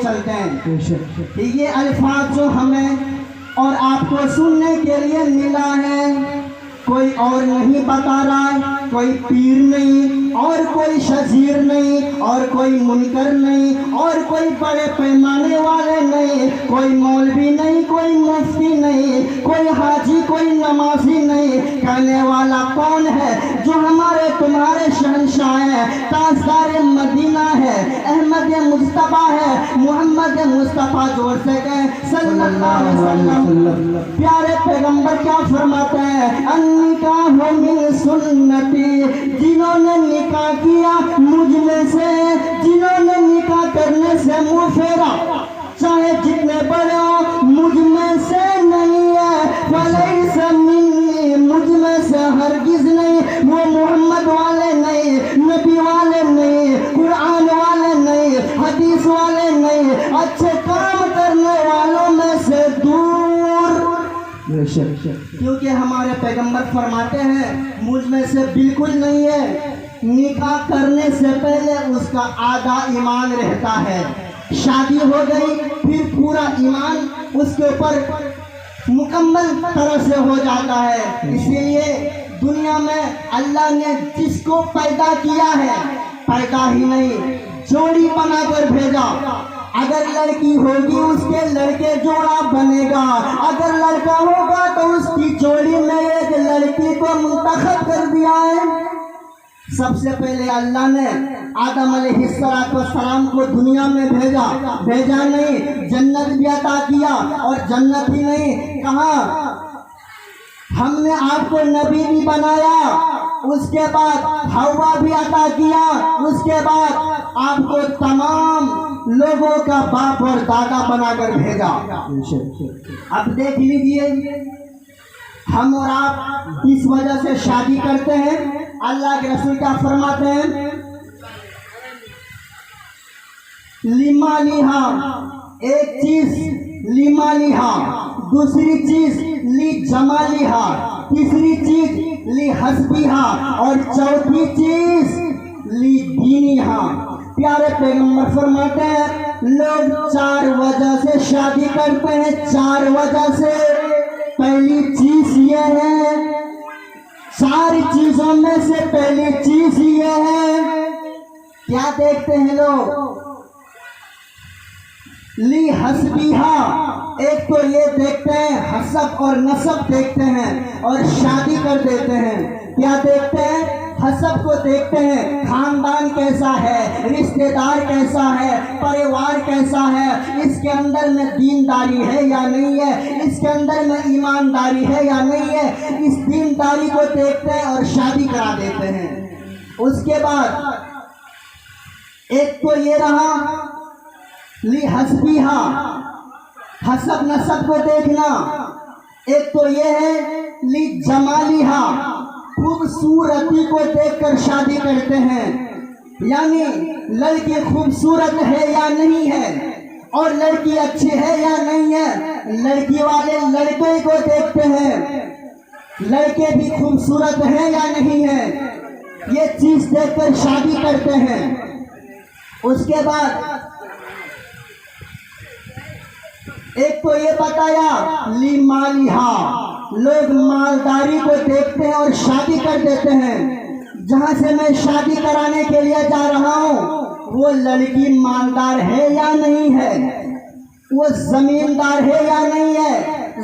चलते हैं। ये अल्फाज जो हमें और आपको सुनने के लिए मिला है, कोई और नहीं बता रहा है, कोई पीर नहीं और कोई शजीर नहीं और कोई मुनकर नहीं और कोई बड़े पैमाने वाले नहीं, कोई मौलवी नहीं, कोई मुफ्ती नहीं, कोई हाजी, कोई नमाजी नहीं। कहने वाला कौन है? जो हमारे तुम्हारे शहंशाह है, ताजदार मदीना है, अहमद मुस्तफ़ा है, मोहम्मद मुस्तफ़ा। जोर से कहें सल्लल्लाहु अलैहि वसल्लम। प्यारे पैगंबर क्या फरमाते हैं? निकाह मिन सुन्नती, जिन्होंने निकाह किया मुझ में से, जिन्होंने निकाह करने से मुंह फेरा, चाहे जितने बड़े हो, मुझ में से नहीं है। फलैसा मिन्नी, मुझ में से हरगिज नहीं। वो मोहम्मद वाले नहीं, नबी वाले नहीं, कुरान वाले नहीं, हदीस वाले नहीं, अच्छे काम करने वालों में से दूर। क्योंकि हमारे पैगंबर फरमाते हैं मुझ में से बिल्कुल नहीं है। निकाह करने से पहले उसका आधा ईमान रहता है, शादी हो गई फिर पूरा ईमान उसके ऊपर मुकम्मल तरह से हो जाता है। इसीलिए दुनिया में अल्लाह ने जिसको पैदा किया है, पैदा ही नहीं जोड़ी बनाकर भेजा। अगर लड़की होगी उसके लड़के जोड़ा बनेगा, अगर लड़का होगा तो उसकी जोड़ी में एक लड़की को मुंतखब कर दिया है। सबसे पहले अल्लाह ने आदम अलैहिस्सलाम को दुनिया में भेजा नहीं, जन्नत भी अता किया। और जन्नत ही नहीं, कहा हमने आपको नबी भी बनाया, उसके बाद हवा भी अता किया, उसके बाद आपको तमाम लोगों का बाप और दादा बनाकर भेजा। अब देख लीजिए हम और आप किस वजह से शादी करते हैं। अल्लाह के रसूल क्या फरमाते हैं? लिमालिहा, एक चीज लिमालिहा, दूसरी चीज ली जमालिहा, तीसरी चीज ली हस्बिहा और चौथी चीज ली दीनिहा। प्यारे पैगंबर फरमाते हैं लोग 4 वजह से शादी करते हैं, 4 वजह से। पहली चीज ये है, 4 चीजों में से पहली चीज ये है, क्या देखते हैं लोग? ली हस्बिहा, एक तो ये देखते हैं हसब और नसब देखते हैं और शादी कर देते हैं। क्या देखते हैं? हसब को देखते हैं, खानदान कैसा है, रिश्तेदार कैसा है, परिवार कैसा है, इसके अंदर में दीनदारी है या नहीं है, इसके अंदर में ईमानदारी है या नहीं है। इस दीनदारी को देखते हैं और शादी करा देते हैं। उसके बाद एक तो ये रहा ली हस्बिहा, हसब नसब को देखना। एक तो ये है ली जमालिहा, खूबसूरती को देखकर शादी करते हैं, यानी लड़की खूबसूरत है या नहीं है और लड़की अच्छी है या नहीं है। लड़की वाले लड़के को देखते हैं, लड़के भी खूबसूरत हैं या नहीं है, ये चीज देखकर शादी करते हैं। उसके बाद एक तो ये बताया ली मालिहा, लोग मालदारी को देखते हैं और शादी कर देते हैं। जहां से मैं शादी कराने के लिए जा रहा हूं वो लड़की मालदार है या नहीं है, वो जमींदार है या नहीं है,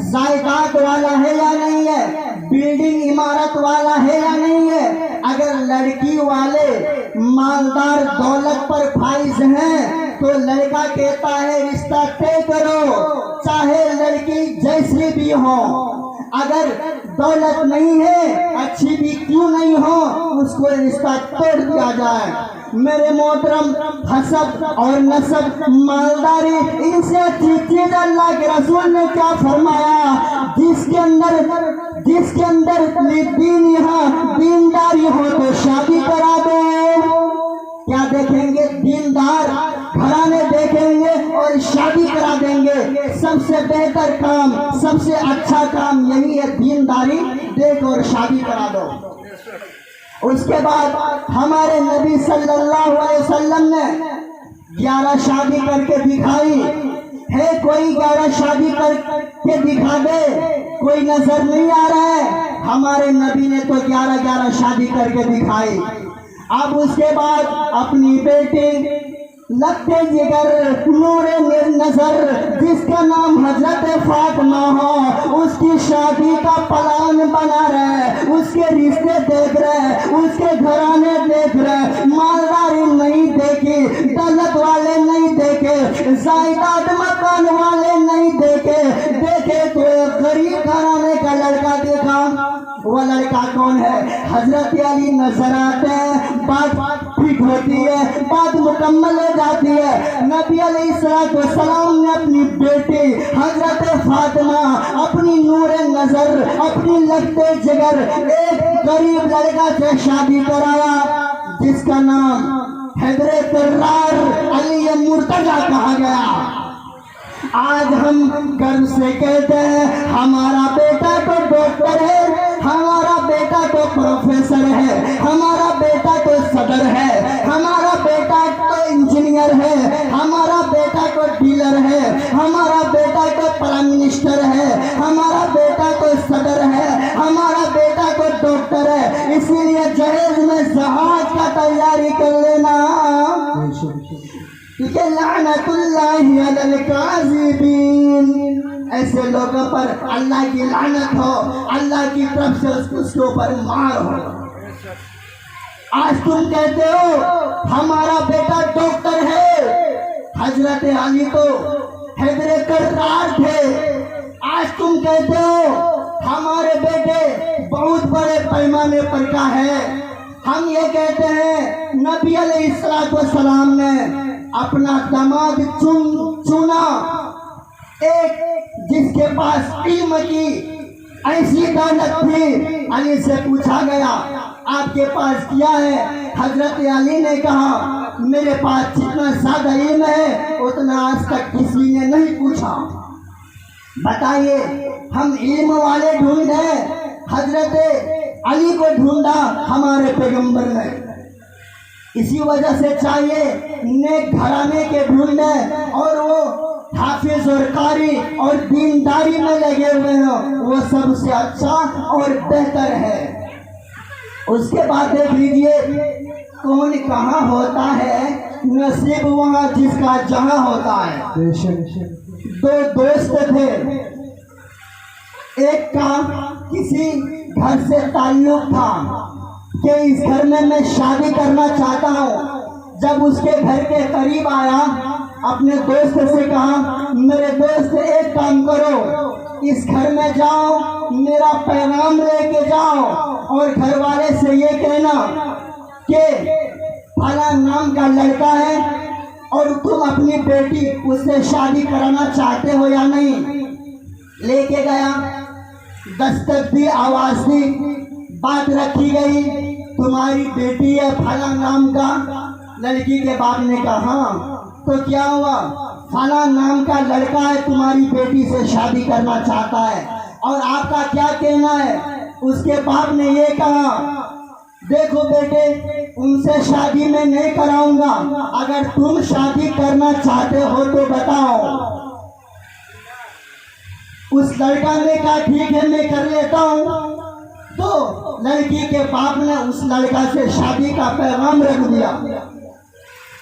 जायदाद वाला है या नहीं है, बिल्डिंग इमारत वाला है या नहीं है। अगर लड़की वाले मालदार दौलत पर फाइज हैं तो लड़का कहता है रिश्ता तय करो, चाहे लड़की जैसी भी हो। अगर दौलत नहीं है, अच्छी भी क्यों नहीं हो, उसको रिश्ता तोड़ दिया जाए। मेरे मोहतरम, हसब और नसब, मालदारी, इनसे अच्छी चीज अल्लाह के रसूल ने क्या फरमाया? जिसके अंदर दीनदारी हो तो शादी करा दो। क्या देखेंगे? दीनदार घराने देखेंगे और शादी करा देंगे। सबसे बेहतर काम, सबसे अच्छा काम यही है, दीनदारी देख और शादी करा दो। उसके बाद हमारे नबी सल्लल्लाहु अलैहि वसल्लम ने 11 शादी करके दिखाई है? कोई 11 शादी करके दिखा दे? कोई नजर नहीं आ रहा है? हमारे नबी ने तो 11 शादी करके दिखाई। अब उसके बाद अपनी बेटी लगते जिगर नूरे नजर जिसका नाम हजरत फातिमा हो, उसकी शादी का प्लान बना रहे, उसके रिश्ते देख रहे, उसके घराने देख रहे, मालदारी नहीं देखी, दौलत वाले नहीं देखे, जायदाद मकान वाले नहीं देखे, देखे तो एक गरीब घराने का लड़का देखा। वो लड़का कौन है? हजरत अली नजर आते हैं। बात ठीक होती है, बात मुकम्मल हो जाती है। नबी अलैहिस्सलाम ने अपनी बेटी हजरत फातिमा, अपनी नूरे नजर, अपनी लगते जिगर एक गरीब लड़का से शादी कराया जिसका नाम हैदर कर्रार अली मुर्तजा कहा गया। आज हम गर्व से कहते हैं हमारा बेटा तो डॉक्टर है, हमारा बेटा तो प्रोफेसर है, हमारा बेटा तो सदर है, हमारा बेटा तो इंजीनियर है, हमारा बेटा तो डीलर है, हमारा बेटा तो प्राइम मिनिस्टर है, हमारा बेटा तो सदर है, हमारा बेटा तो डॉक्टर है। इसीलिए जहेज में जहाज का तैयारी कर लेना, लानतुल्लाहि अलल काज़िबीन। ऐसे लोगों पर अल्लाह की लानत हो, अल्लाह की तरफ से उसके ऊपर मार हो। आज तुम कहते हो हमारा बेटा डॉक्टर है, हजरत अली तो हैदर कर्रार थे। आज तुम कहते हो हमारे बेटे बहुत बड़े पैमाने पर का है। हम ये कहते हैं नबी अलैहिस्सलाम ने अपना दामाद चुना, एक जिसके पास इल्म की ऐसी दौलत थी। अली से पूछा गया आपके पास क्या है? हजरत अली ने कहा मेरे पास जितना ज्यादा इल्म है उतना आज तक किसी ने नहीं पूछा। बताइए, हम इल्म वाले ढूंढे, हजरत अली को ढूंढा हमारे पैगंबर ने। इसी वजह से चाहिए नेक घराने के ढूंढे और वो हाफिज और कारी और दीनदारी में लगे हुए हो, वो सबसे अच्छा और बेहतर है। उसके बाद देख लीजिए कौन कहाँ होता है, नसीब वहाँ जिसका जहाँ होता है। दो दोस्त थे, एक का किसी घर से ताल्लुक था कि इस घर में मैं शादी करना चाहता हूँ। जब उसके घर के करीब आया, अपने दोस्त से कहा मेरे दोस्त एक काम करो, इस घर में जाओ, मेरा पैगाम लेके जाओ और घर वाले से ये कहना कि फला नाम का लड़का है और तुम अपनी बेटी उससे शादी कराना चाहते हो या नहीं। लेके गया, दस्तक दी, आवाज दी, बात रखी गई, तुम्हारी बेटी है फला नाम का। लड़की के बाप ने कहा हाँ, तो क्या हुआ? फला नाम का लड़का है, तुम्हारी बेटी से शादी करना चाहता है और आपका क्या कहना है? उसके बाप ने ये कहा देखो बेटे, उनसे शादी मैं नहीं कराऊंगा, अगर तुम शादी करना चाहते हो तो बताओ। उस लड़का ने कहा ठीक है मैं कर लेता हूँ। तो लड़की के बाप ने उस लड़का से शादी का पैगाम रख दिया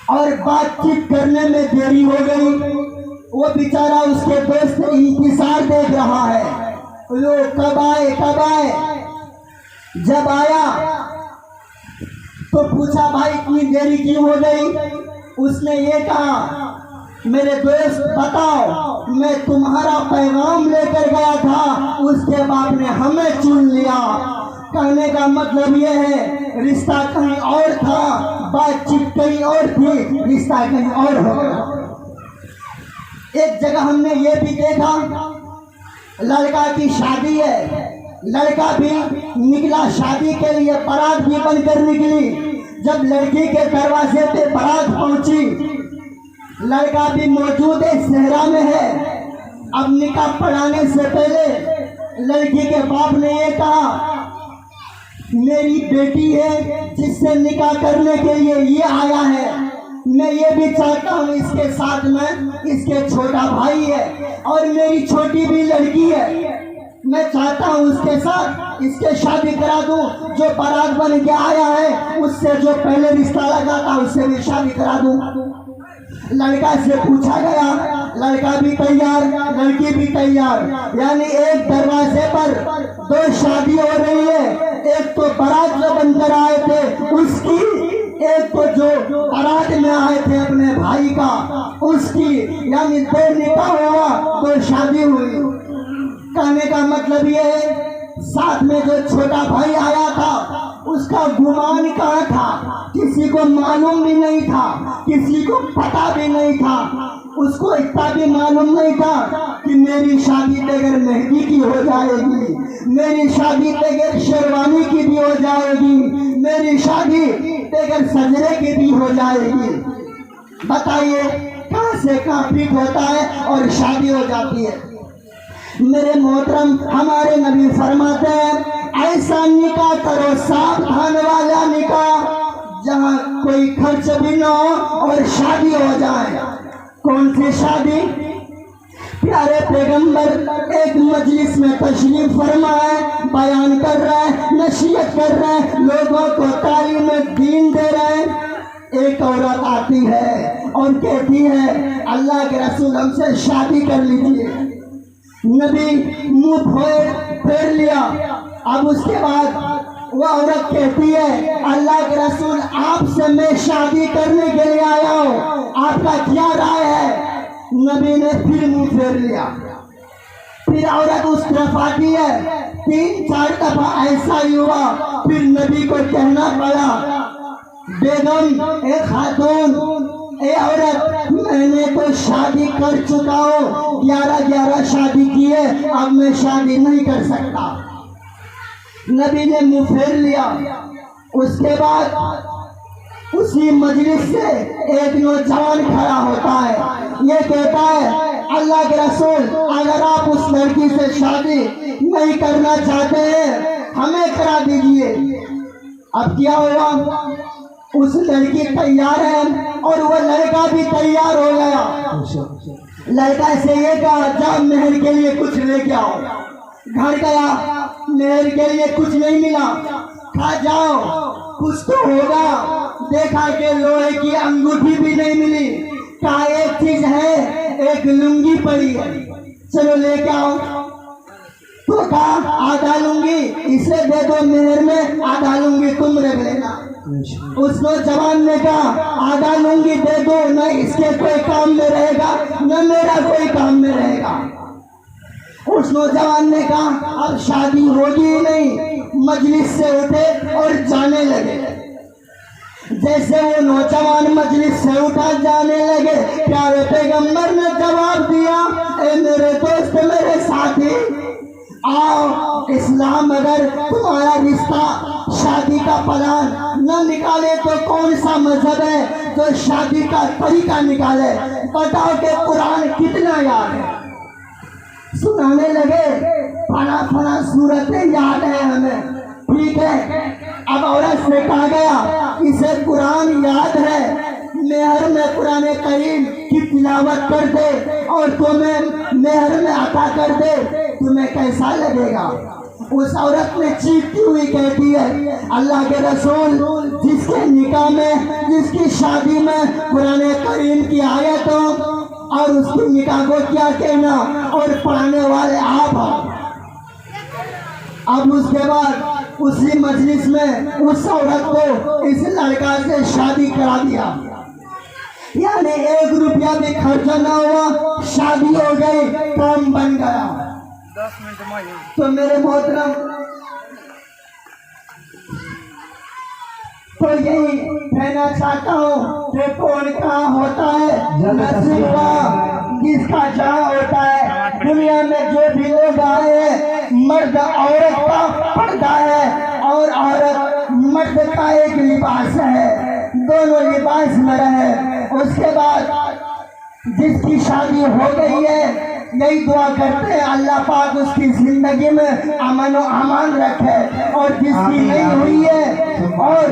और बातचीत करने में देरी हो गई। वो बेचारा उसके दोस्त इंतजार देख रहा है, वो कब आए कब आए। जब आया तो पूछा भाई इतनी देरी क्यों हो गई? उसने ये कहा मेरे दोस्त बताओ, मैं तुम्हारा पैगाम लेकर गया था, उसके बाप ने हमें चुन लिया। कहने का मतलब ये है रिश्ता कहीं और था, बातचीत कहीं और थी, रिश्ता कहीं और हो गया। एक जगह हमने ये भी देखा, लड़का की शादी है, लड़का भी निकला शादी के लिए, बारात भी बनकर निकली। जब लड़की के दरवाजे पे बारात पहुंची, लड़का भी मौजूद है, सेहरा में है। अब निकाह पढ़ाने से पहले लड़की के बाप ने ये कहा मेरी बेटी है जिससे निकाह करने के लिए ये आया है, मैं ये भी चाहता हूँ इसके साथ में इसके छोटा भाई है और मेरी छोटी भी लड़की है, मैं चाहता हूँ उसके साथ इसके शादी करा दूँ। जो बारात बन के आया है उससे जो पहले रिश्ता लगा था उससे भी शादी करा दूँ। लड़का से पूछा गया, लड़का भी तैयार, लड़की भी तैयार, यानी एक दरवाजे पर दो शादी हो रही है। एक तो बारात जो बनकर आए थे उसकी, एक तो जो बारात में आए थे अपने भाई का उसकी, यानी दो निकाह हुआ, दो शादी हुई। कहने का मतलब ये है साथ में जो छोटा भाई आया था उसका गुमान कहाँ था, किसी को मालूम भी नहीं था, किसी को पता भी नहीं था। उसको इतना भी मालूम नहीं था कि मेरी शादी बगैर मेहंदी की हो जाएगी, मेरी शादी बगैर शेरवानी की भी हो जाएगी, मेरी शादी बगैर सजरे की भी हो जाएगी। बताइए कहाँ से कहाँ फिट होता है और शादी हो जाती है। मेरे मोहतरम हमारे नबी फरमाते हैं ऐसा निकाह करो सावधान वाला निकाह जहाँ कोई खर्च भी न हो और शादी हो जाए। कौन सी शादी? प्यारे पैगंबर एक मजलिस में तशरीफ फरमा है, बयान कर रहा है, नसीहत कर रहा है, लोगों को तालीम दीन दे रहे हैं। एक औरत आती है और कहती है अल्लाह के रसूल हमसे शादी कर लीजिए। नबी मुंह फेर लिया। अब उसके बाद वो औरत कहती है अल्लाह के रसूल आपसे मैं शादी करने के लिए आया हूँ, आपका क्या राय है? नबी ने फिर मुंह फेर लिया। फिर औरत उस तरफ आती है, 3-4 दफा ऐसा ही हुआ। फिर नबी को कहना पड़ा बेगम ए खातून ए औरत मैंने तो शादी कर चुका हूँ, 11 शादी की है, अब मैं शादी नहीं कर सकता। नबी ने मुंह फेर लिया। उसके बाद उसी मजलिस से एक नौजवान खड़ा होता है, ये कहता है अल्लाह के रसूल अगर आप उस लड़की से शादी नहीं करना चाहते हैं हमें करा दीजिए। अब क्या हुआ? उस लड़की तैयार है और वो लड़का भी तैयार हो गया। लड़का से ये कहा जाओ मेहर के लिए कुछ लेके आओ। घर गया, मेहर के लिए कुछ नहीं मिला। कहा जाओ कुछ तो होगा। देखा कि लोहे की अंगूठी भी नहीं मिली। कहा एक चीज है, एक लुंगी पड़ी है, चलो लेके आओ। तो कहा आधा लूंगी इसे दे दो मेहर में, आधा लूंगी तुम रख लेना। उस नौजवान ने कहा आधा लूंगी दे दो, न इसके कोई काम में रहेगा न मेरा कोई काम में रहेगा। उस नौजवान ने कहा अब शादी होगी ही नहीं। मजलिस से उठे और जाने लगे। जैसे वो नौजवान मजलिस से उठा जाने लगे, प्यारे पैगंबर ने जवाब दिया ए मेरे दोस्त मेरे साथी आओ, इस्लाम अगर तुम्हारा रिश्ता शादी का प्लान न निकाले तो कौन सा मजहब है जो शादी का तरीका निकाले? बताओ कि कुरान कितना याद है। सुनाने लगे फला सूरतें याद है हमें, ठीक है। अब औरत से कहा गया इसे कुरान याद है, मेहर में कुरान करीम की तिलावत कर दे और तुम्हें मेहर में अता कर दे, तुम्हें कैसा लगेगा? उस औरत ने चीखती हुई कहती है अल्लाह के रसूल जिसके निकाह में, जिसकी शादी में कुरान करीम की आयत हो और उसकी निकाह को क्या कहना, और पढ़ाने वाले आप। अब उसके बाद उसी मजलिस में उस औरत को इस लड़का से शादी करा दिया, यानी 1 रुपया भी खर्चा ना हुआ, शादी हो गई, काम बन गया। तो मेरे मोहतरम तो यही कहना चाहता हूँ कि कौन कहाँ होता है नसीबा जिसका जहाँ होता है। दुनिया में जो भी लोग आए हैं मर्द औरत का पर्दा है और औरत मर्द का एक लिबास है, दोनों लिबास में रहे। उसके बाद जिसकी शादी हो गई है यही दुआ करते हैं अल्लाह पाक उसकी जिंदगी में अमन व अमान रखे, और जिसकी नहीं हुई है और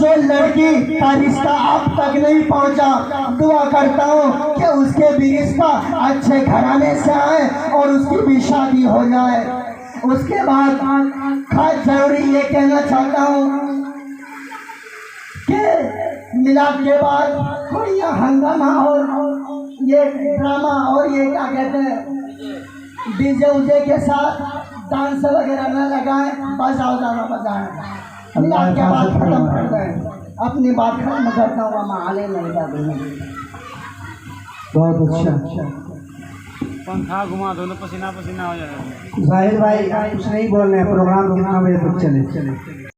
जो लड़की का रिश्ता अब तक नहीं पहुंचा, दुआ करता हूँ कि उसके भी रिश्ता अच्छे घराने से आए और उसकी भी शादी हो जाए। उसके बाद खास जरूरी ये कहना चाहता हूँ कि मिलाप के बाद कोई हंगामा और ये ड्रामा और ये क्या कहते हैं डीजे उजे के साथ डांस वगैरह न लगाए, बजाओ गाना बजाए। मिलाप के बाद खत्म कर दें। अपनी बात खत्म करता हूँ, मैं आने नहीं जाते। बहुत अच्छा। पंखा घुमा दो ना, पसीना पसीना हो जाएगा। जाहिर भाई कुछ नहीं बोल रहे हैं, प्रोग्राम कितना बजे तक चले?